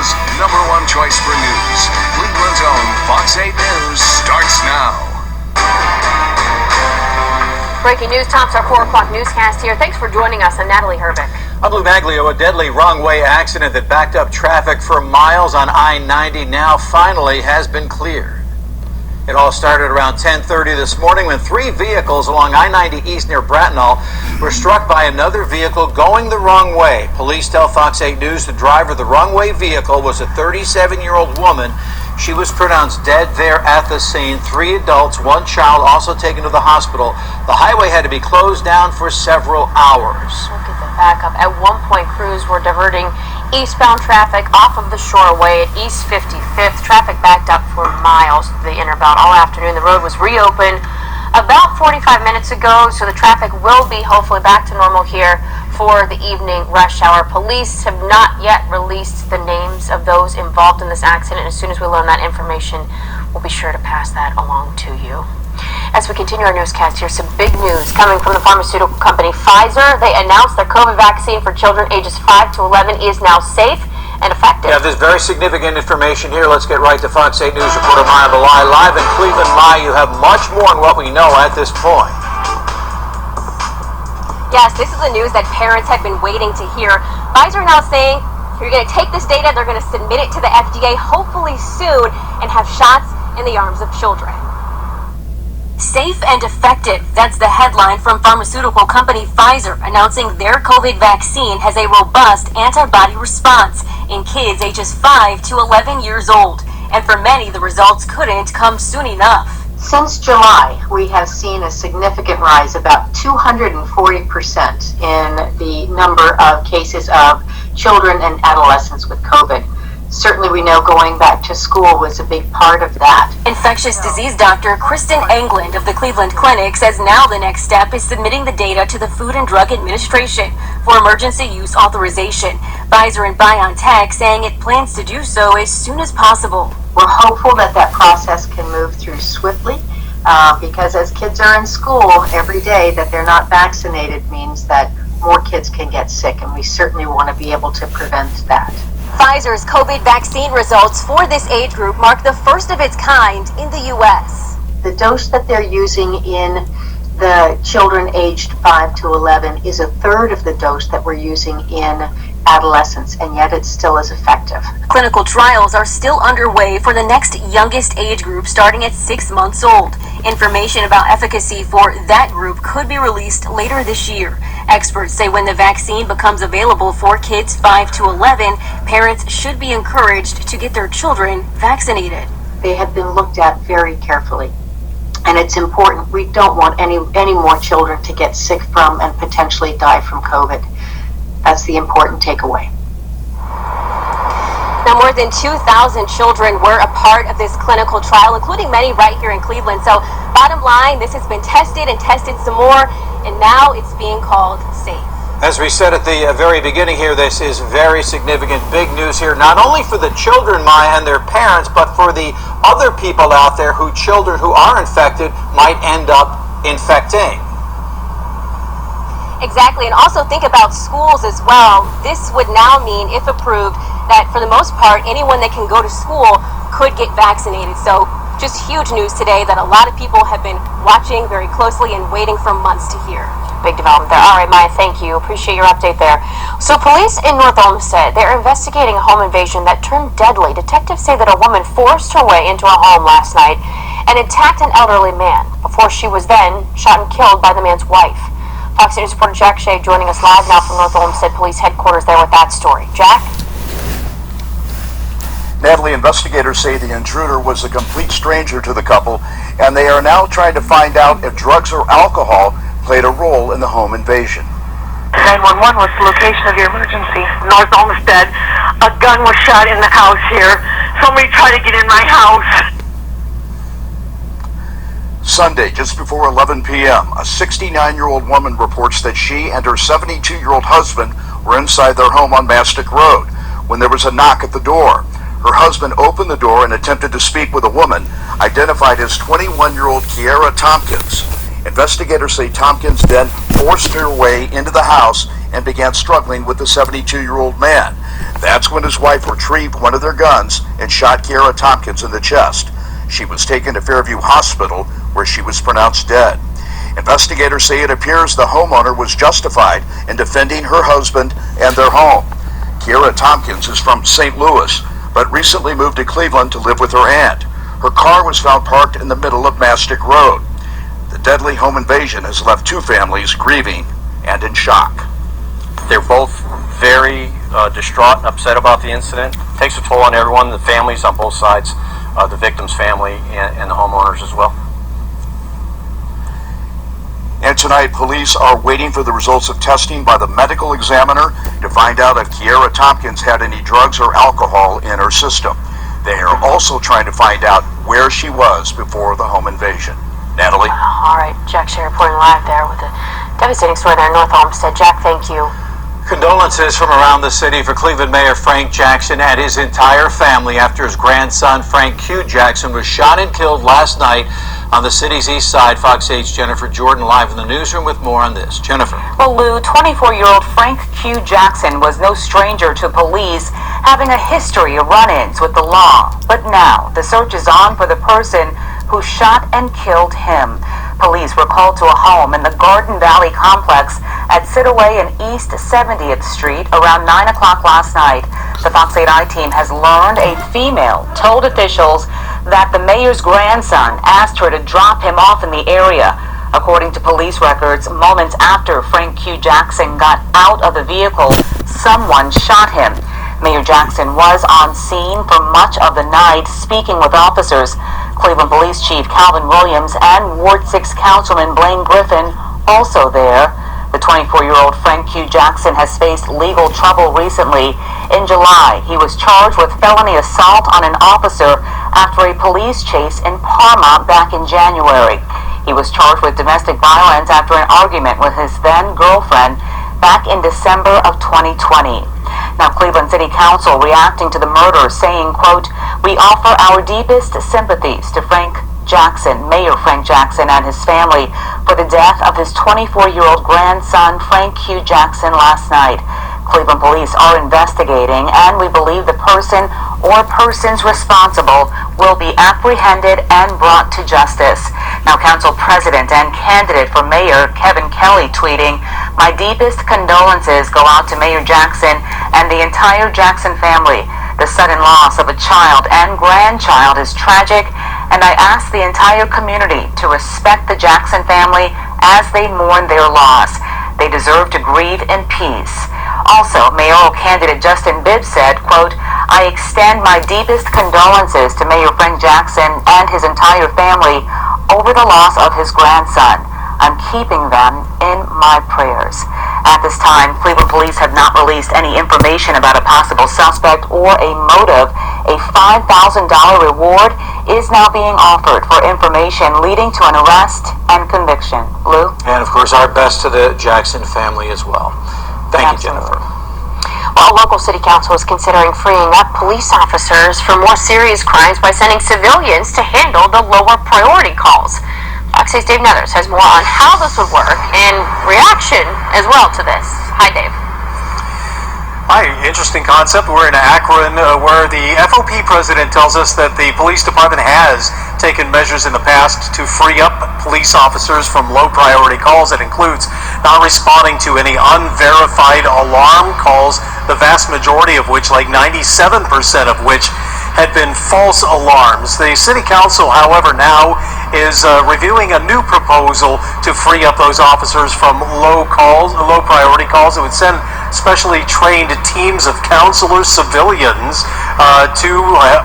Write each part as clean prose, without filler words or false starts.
Ohio's #1 choice for news. Cleveland's own Fox 8 News starts now. Breaking news tops our 4 o'clock newscast here. Thanks for joining us. I'm Natalie Herbeck. I'm Lou Maglio. A deadly wrong-way accident that backed up traffic for miles on I-90 now finally has been cleared. It all started around 10:30 this morning when 3 vehicles along I-90 East near Bracknell were struck by another vehicle going the wrong way. Police tell Fox 8 News the driver of the wrong-way vehicle was a 37-year-old woman. She was pronounced dead there at the scene. 3 adults, 1 child also taken to the hospital. The highway had to be closed down for several hours. Look at the backup. At one point, crews were diverting eastbound traffic off of the Shoreway at East 55th. Traffic backed up for miles to the inner belt all afternoon. The road was reopened about 45 minutes ago, so the traffic will be hopefully back to normal here for the evening rush hour. Police have not yet released the names of those involved in this accident. As soon as we learn that information, we'll be sure to pass that along to you. As we continue our newscast here, some big news coming from the pharmaceutical company Pfizer. They announced their COVID vaccine for children ages 5 to 11 is now safe and effective. Yeah, there's very significant information here. Let's get right to Fox 8 News reporter Maya Belay live in Cleveland. Maya, you have much more on what we know at this point. Yes, this is the news that parents have been waiting to hear. Pfizer now saying you're going to take this data, they're going to submit it to the FDA hopefully soon and have shots in the arms of children. Safe and effective. That's the headline from pharmaceutical company Pfizer announcing their COVID vaccine has a robust antibody response in kids ages 5 to 11 years old. And for many, the results couldn't come soon enough. Since July, we have seen a significant rise, about 240% in the number of cases of children and adolescents with COVID. Certainly we know going back to school was a big part of that. Infectious disease doctor KRISTIN England of the Cleveland Clinic says now the next step is submitting the data to the Food and Drug Administration for emergency use authorization. Pfizer and BioNTech saying it plans to do so as soon as possible. We're hopeful that that process can move through swiftly because as kids are in school every day that they're not vaccinated means that more kids can get sick, and we certainly want to be able to prevent that. Pfizer's COVID vaccine results for this age group mark the first of its kind in the U.S. The dose that they're using in the children aged 5 to 11 is a third of the dose that we're using in adolescents, and yet it's still as effective. Clinical trials are still underway for the next youngest age group starting at 6 months old. Information about efficacy for that group could be released later this year. Experts say when the vaccine becomes available for kids 5 to 11, parents should be encouraged to get their children vaccinated. They have been looked at very carefully, and it's important. We don't want any more children to get sick from and potentially die from COVID. That's the important takeaway. Now, more than 2,000 children were a part of this clinical trial, including many right here in Cleveland. So, bottom line, this has been tested and tested some more, and now it's being called safe. As we said at the very beginning here, this is very significant, big news here, not only for the children, Maya, and their parents, but for the other people out there who children who are infected might end up infecting. Exactly, and also think about schools as well. This would now mean, if approved, that for the most part, anyone that can go to school could get vaccinated. So just huge news today that a lot of people have been watching very closely and waiting for months to hear. Big development there. All right, Maya, thank you. Appreciate your update there. So police in North Olmsted, they're investigating a home invasion that turned deadly. Detectives say that a woman forced her way into a home last night and attacked an elderly man before she was then shot and killed by the man's wife. Fox News reporter Jack Shea joining us live now from North Olmsted Police Headquarters there with that story. Jack? Natalie, investigators say the intruder was a complete stranger to the couple, and they are now trying to find out if drugs or alcohol played a role in the home invasion. 911, what's the location of your emergency? North Olmsted. A gun was shot in the house here. Somebody tried to get in my house. Sunday, just before 11 p.m., a 69-year-old woman reports that she and her 72-year-old husband were inside their home on Mastic Road when there was a knock at the door. Her husband opened the door and attempted to speak with a woman identified as 21-year-old Kiera Tompkins. Investigators say Tompkins then forced her way into the house and began struggling with the 72-year-old man. That's when his wife retrieved one of their guns and shot Kiera Tompkins in the chest. She was taken to Fairview Hospital, where she was pronounced dead. Investigators say it appears the homeowner was justified in defending her husband and their home. Kiera Tompkins is from St. Louis, but recently moved to Cleveland to live with her aunt. Her car was found parked in the middle of Mastic Road. The deadly home invasion has left two families grieving and in shock. They're both very distraught and upset about the incident. It takes a toll on everyone, the families on both sides, the victim's family and the homeowners as well. And tonight, police are waiting for the results of testing by the medical examiner to find out if Kiera Tompkins had any drugs or alcohol in her system. They are also trying to find out where she was before the home invasion. Natalie? All right, Jack Shea reporting live there with a devastating story there in North Olmsted. Jack, thank you. Condolences from around the city for Cleveland Mayor Frank Jackson and his entire family after his grandson Frank Q. Jackson was shot and killed last night on the city's east side. Fox 8's Jennifer Jordan live in the newsroom with more on this. Jennifer. Well, Lou, 24-year-old Frank Q. Jackson was no stranger to police, having a history of run-ins with the law. But now the search is on for the person who shot and killed him. Police were called to a home in the Garden Valley complex at Sitaway and East 70th Street around 9 o'clock last night. The Fox 8i team has learned a female told officials that the mayor's grandson asked her to drop him off in the area. According to police records, moments after Frank Q. Jackson got out of the vehicle, someone shot him. Mayor Jackson was on scene for much of the night, speaking with officers. Cleveland Police Chief Calvin Williams and Ward 6 Councilman Blaine Griffin also there. The 24-year-old Frank Q. Jackson has faced legal trouble recently. In July, he was charged with felony assault on an officer after a police chase in Parma back in January. He was charged with domestic violence after an argument with his then-girlfriend back in December of 2020. Now, Cleveland City Council reacting to the murder, saying, quote, "We offer our deepest sympathies to Mayor Frank Jackson and his family for the death of his 24-year-old grandson, Frank Q. Jackson, last night. Cleveland police are investigating, and we believe the person or persons responsible will be apprehended and brought to justice." Now, Council President and candidate for Mayor Kevin Kelly tweeting, "My deepest condolences go out to Mayor Jackson and the entire Jackson family. The sudden loss of a child and grandchild is tragic, and I ask the entire community to respect the Jackson family as they mourn their loss. They deserve to grieve in peace." Also, mayoral candidate Justin Bibb said, quote, "I extend my deepest condolences to Mayor Frank Jackson and his entire family over the loss of his grandson. I'm keeping them in my prayers." At this time, Cleveland police have not released any information about a possible suspect or a motive. A $5,000 reward is now being offered for information leading to an arrest and conviction. Lou? And of course, our best to the Jackson family as well. Thank you, Jennifer. Well, a local city council is considering freeing up police officers for more serious crimes by sending civilians to handle the lower priority calls. Fox 8's Dave Nethers has more on how this would work and reaction as well to this. Hi, Dave. Hi, interesting concept. We're in Akron where the FOP president tells us that the police department has taken measures in the past to free up police officers from low priority calls. That includes not responding to any unverified alarm calls, the vast majority of which, like 97% of which, had been false alarms. The city council, however, now is reviewing a new proposal to free up those officers from low priority calls. It would send specially trained teams of counselors, civilians, to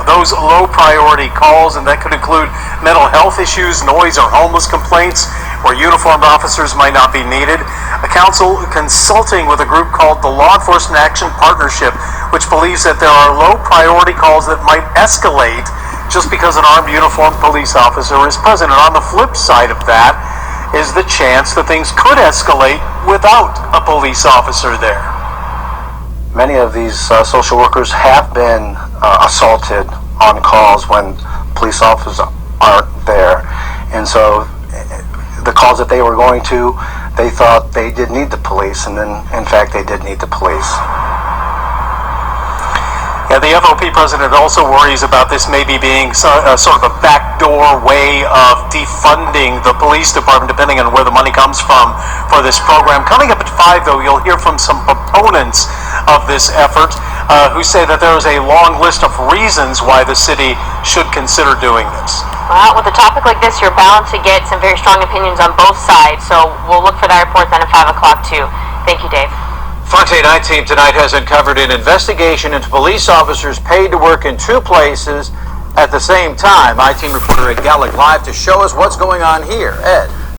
those low priority calls, and that could include mental health issues, noise or homeless complaints, where uniformed officers might not be needed. A council consulting with a group called the Law Enforcement Action Partnership, which believes that there are low priority calls that might escalate just because an armed uniformed police officer is present. And on the flip side of that is the chance that things could escalate without a police officer there. Many of these social workers have been assaulted on calls when police officers aren't there. And so the calls that they were going to, they thought they did need the police, and then, in fact, they did need the police. Yeah, the FOP president also worries about this maybe being sort of a backdoor way of defunding the police department, depending on where the money comes from for this program. Coming up at 5, though, you'll hear from some proponents of this effort who say that there is a long list of reasons why the city should consider doing this. Well, with a topic like this, you're bound to get some very strong opinions on both sides, so we'll look for that report then at 5 o'clock, too. Thank you, Dave. Fox 8 Night Team tonight has uncovered an investigation into police officers paid to work in 2 places at the same time. My team reporter Ed Gallick live to show us what's going on here. Ed.